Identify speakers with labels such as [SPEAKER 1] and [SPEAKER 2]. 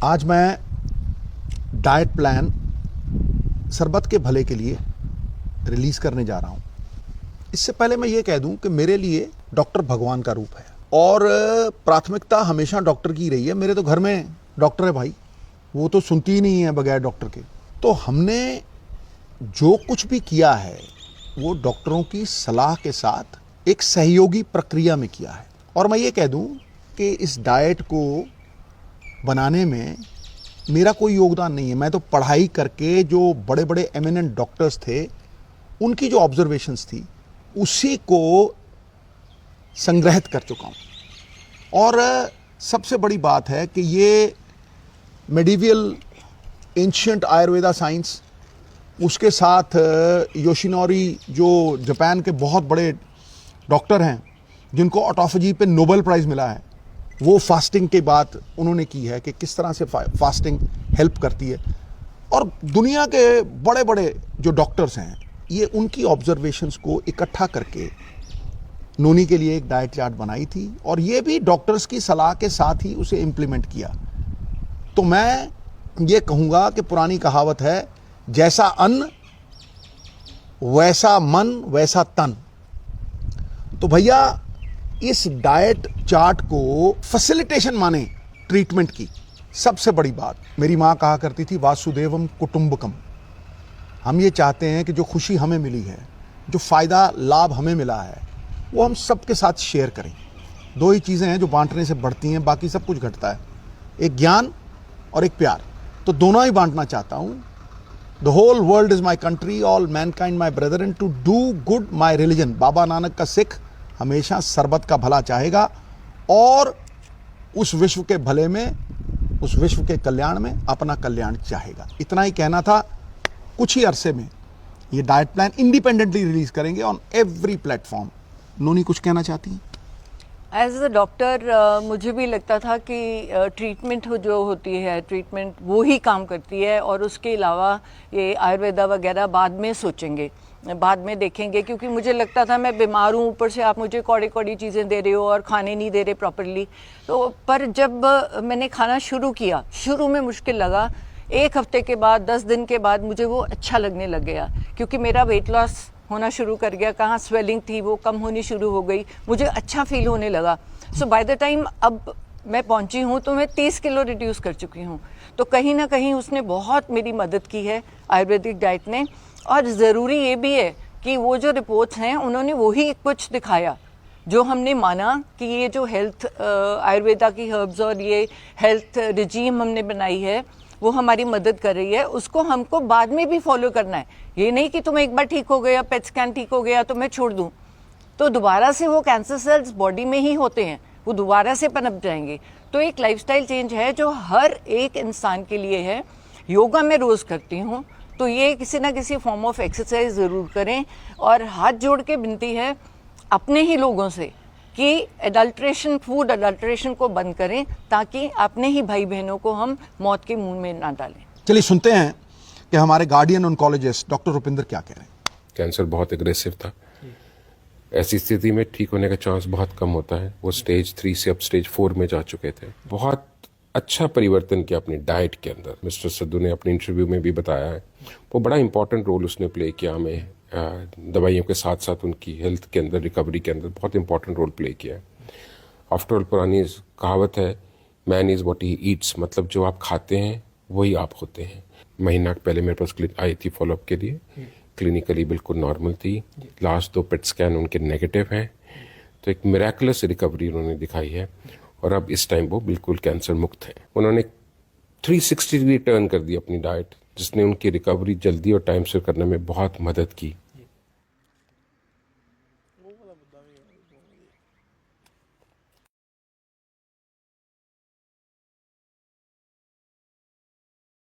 [SPEAKER 1] आज मैं diet plan सरबत के भले के लिए रिलीज़ करने जा रहा हूँ। इससे पहले मैं ये कह दूं कि मेरे लिए डॉक्टर भगवान का रूप है और प्राथमिकता हमेशा डॉक्टर की रही है। मेरे तो घर में डॉक्टर है भाई, वो तो सुनती ही नहीं है बगैर डॉक्टर के। तो हमने जो कुछ भी किया है वो डॉक्टरों की सलाह के साथ एक सहयोगी प्रक्रिया में किया है। और मैं ये कह दूं कि इस डाइट को बनाने में मेरा कोई योगदान नहीं है। मैं तो पढ़ाई करके जो बड़े बड़े एमिनेंट डॉक्टर्स थे उनकी जो ऑब्जर्वेशंस थी उसी को संग्रहित कर चुका हूँ। और सबसे बड़ी बात है कि ये मेडिवियल एंशिएंट आयुर्वेदा साइंस, उसके साथ योशिनोरी जो जापान के बहुत बड़े डॉक्टर हैं जिनको ऑटोफेजी पे नोबेल प्राइज़ मिला है, वो फास्टिंग की बात उन्होंने की है कि किस तरह से फास्टिंग हेल्प करती है। और दुनिया के बड़े बड़े जो डॉक्टर्स हैं ये उनकी ऑब्जर्वेशंस को इकट्ठा करके नोनी के लिए एक डाइट चार्ट बनाई थी और ये भी डॉक्टर्स की सलाह के साथ ही उसे इम्प्लीमेंट किया। तो मैं ये कहूँगा कि पुरानी कहावत है, जैसा अन्न वैसा मन वैसा तन। तो भैया इस डाइट चार्ट को फैसिलिटेशन माने ट्रीटमेंट की। सबसे बड़ी बात, मेरी माँ कहा करती थी वासुदेवम कुटुंबकम। हम ये चाहते हैं कि जो खुशी हमें मिली है, जो फ़ायदा लाभ हमें मिला है, वो हम सबके साथ शेयर करें। दो ही चीज़ें हैं जो बांटने से बढ़ती हैं, बाकी सब कुछ घटता है, एक ज्ञान और एक प्यार। तो दोनों ही बांटना चाहता हूँ। The whole world is my country, all mankind my brother, and to do good my religion. Baba Nanak का सिख हमेशा सरबत का भला चाहेगा और उस विश्व के भले में, उस विश्व के कल्याण में अपना कल्याण चाहेगा। इतना ही कहना था। कुछ ही अरसे में ये डाइट प्लान इंडिपेंडेंटली रिलीज करेंगे ऑन एवरी प्लेटफॉर्म। नोनी कुछ कहना चाहती हैं?
[SPEAKER 2] एज अ डॉक्टर मुझे भी लगता था कि ट्रीटमेंट जो होती है, ट्रीटमेंट वो ही काम करती है और उसके अलावा ये आयुर्वेदा वगैरह बाद में सोचेंगे, बाद में देखेंगे। क्योंकि मुझे लगता था मैं बीमार हूँ, ऊपर से आप मुझे कौड़ी कौड़ी चीज़ें दे रहे हो और खाने नहीं दे रहे प्रॉपरली। तो पर जब मैंने खाना शुरू किया, शुरू में मुश्किल लगा, एक हफ्ते के बाद, 10 दिन के बाद मुझे वो अच्छा लगने लग गया क्योंकि मेरा वेट लॉस होना शुरू कर गया। कहाँ स्वेलिंग थी वो कम होनी शुरू हो गई, मुझे अच्छा फील होने लगा। सो बाय द टाइम अब मैं पहुंची हूँ तो मैं 30 किलो रिड्यूस कर चुकी हूँ। तो कहीं ना कहीं उसने बहुत मेरी मदद की है आयुर्वेदिक डाइट ने। और ज़रूरी ये भी है कि वो जो रिपोर्ट्स हैं उन्होंने वही कुछ दिखाया जो हमने माना कि ये जो हेल्थ आयुर्वेदा की हर्ब्स और ये हेल्थ रिजीम हमने बनाई है वो हमारी मदद कर रही है, उसको हमको बाद में भी फॉलो करना है। ये नहीं कि तुम एक बार ठीक हो गया, पेट स्कैन ठीक हो गया तो मैं छोड़ दूं, तो दोबारा से वो कैंसर सेल्स बॉडी में ही होते हैं, वो दोबारा से पनप जाएंगे। तो एक लाइफस्टाइल चेंज है जो हर एक इंसान के लिए है। योगा मैं रोज़ करती हूँ, तो ये किसी ना किसी फॉर्म ऑफ एक्सरसाइज ज़रूर करें। और हाथ जोड़ के विनती है अपने ही लोगों से कि एडल्ट्रेशन, फूड एडल्ट्रेशन को बंद करें ताकि अपने ही भाई बहनों को हम मौत के मुंह में ना डालें।
[SPEAKER 1] चलिए सुनते हैं कि हमारे गार्डियन ऑन्कोलॉजिस्ट डॉक्टर रुपिंदर क्या कह रहे हैं।
[SPEAKER 3] कैंसर बहुत एग्रेसिव था। ऐसी स्थिति में ठीक होने का चांस बहुत कम होता है। वो स्टेज 3 से अब स्टेज 4 में जा चुके थे। बहुत अच्छा परिवर्तन किया अपनी डाइट के अंदर। मिस्टर सिद्धू ने अपने इंटरव्यू में भी बताया है, वो बड़ा इंपॉर्टेंट रोल उसने प्ले किया हमें दवाइयों के साथ साथ उनकी हेल्थ के अंदर, रिकवरी के अंदर बहुत इंपॉर्टेंट रोल प्ले किया है। आफ्टर ऑल पुरानी कहावत है, man is what he eats, मतलब जो आप खाते हैं वही आप होते हैं। महीना पहले मेरे पास आई थी फॉलोअप के लिए, क्लिनिकली बिल्कुल नॉर्मल थी। लास्ट 2 पेट स्कैन उनके नेगेटिव हैं, तो एक मिरेकुलस रिकवरी उन्होंने दिखाई है और अब इस टाइम वो बिल्कुल कैंसर मुक्त है। उन्होंने 360 डिग्री टर्न कर दी अपनी डाइट, जिसने उनकी रिकवरी जल्दी और टाइम से करने में बहुत मदद की।